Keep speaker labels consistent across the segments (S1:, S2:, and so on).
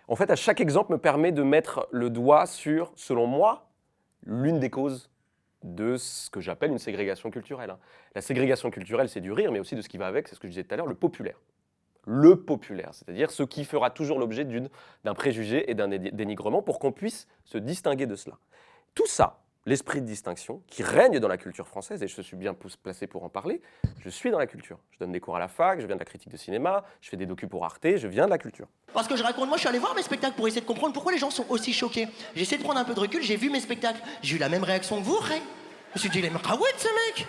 S1: En fait, à chaque exemple me permet de mettre le doigt sur, selon moi, l'une des causes de ce que j'appelle une ségrégation culturelle. La ségrégation culturelle, c'est du rire, mais aussi de ce qui va avec, c'est ce que je disais tout à l'heure, le populaire. Le populaire, c'est-à-dire ce qui fera toujours l'objet d'un préjugé et d'un dénigrement pour qu'on puisse se distinguer de cela. Tout ça, l'esprit de distinction qui règne dans la culture française, et je suis bien placé pour en parler, je suis dans la culture. Je donne des cours à la fac, je viens de la critique de cinéma, je fais des docus pour Arte, je viens de la culture.
S2: Parce que je raconte, moi je suis allé voir mes spectacles pour essayer de comprendre pourquoi les gens sont aussi choqués. J'ai essayé de prendre un peu de recul, j'ai vu mes spectacles. J'ai eu la même réaction que vous, Ray. Je me suis dit, il est mraouette ce mec.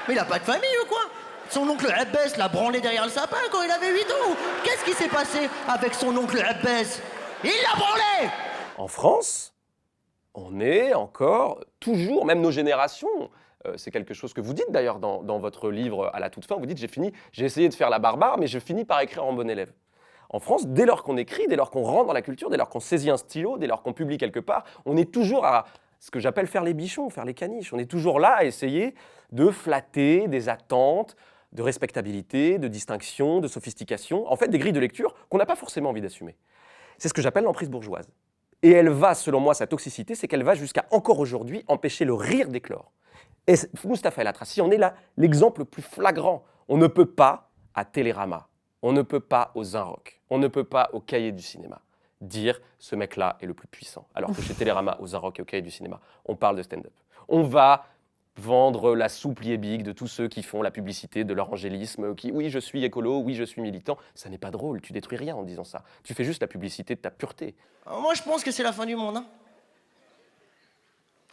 S2: Mais il a pas de famille ou quoi? Son oncle Abbès l'a branlé derrière le sapin quand il avait 8 ans. Qu'est-ce qui s'est passé avec son oncle Abbès? Il l'a branlé!
S1: En France, on est encore, toujours, même nos générations, c'est quelque chose que vous dites d'ailleurs dans votre livre à la toute fin, vous dites j'ai essayé de faire la barbare, mais je finis par écrire en bon élève. En France, dès lors qu'on écrit, dès lors qu'on rentre dans la culture, dès lors qu'on saisit un stylo, dès lors qu'on publie quelque part, on est toujours à ce que j'appelle faire les bichons, faire les caniches. On est toujours là à essayer de flatter des attentes, de respectabilité, de distinction, de sophistication, en fait des grilles de lecture qu'on n'a pas forcément envie d'assumer. C'est ce que j'appelle l'emprise bourgeoise. Et elle va, selon moi, sa toxicité, c'est qu'elle va jusqu'à encore aujourd'hui empêcher le rire d'éclore. Et Mustapha El Atrassi en est là l'exemple le plus flagrant. On ne peut pas à Télérama, on ne peut pas aux Inrock, on ne peut pas au Cahier du cinéma dire ce mec-là est le plus puissant. Alors que chez Télérama, aux Inrock et au Cahier du cinéma, on parle de stand-up. On va vendre la soupe liébique de tous ceux qui font la publicité de leur angélisme, qui oui je suis écolo, oui je suis militant. Ça n'est pas drôle, tu détruis rien en disant ça. Tu fais juste la publicité de ta pureté.
S2: Moi je pense que c'est la fin du monde. Hein.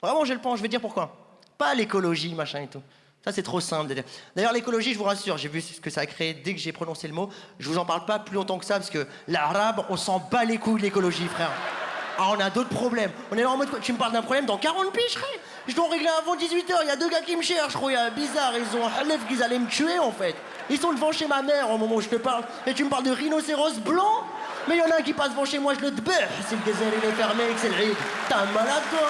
S2: Vraiment je le pense, je vais dire pourquoi. Pas l'écologie, machin et tout. Ça c'est trop simple. D'ailleurs l'écologie, je vous rassure, j'ai vu ce que ça a créé dès que j'ai prononcé le mot. Je vous en parle pas plus longtemps que ça parce que l'arabe, on s'en bat les couilles de l'écologie, frère. Ah, on a d'autres problèmes. On est là en mode, tu me parles d'un problème dans 40 piges, frère. Je dois régler avant 18h, il y a 2 gars qui me cherchent, je crois, bizarre, ils ont un lèvre qu'ils allaient me tuer en fait. Ils sont devant chez ma mère au moment où je te parle. Et tu me parles de rhinocéros blanc? Mais il y en a un qui passe devant chez moi, je le dbeur. C'est le gazelle, il est fermé, que c'est le riz. T'es un malade toi.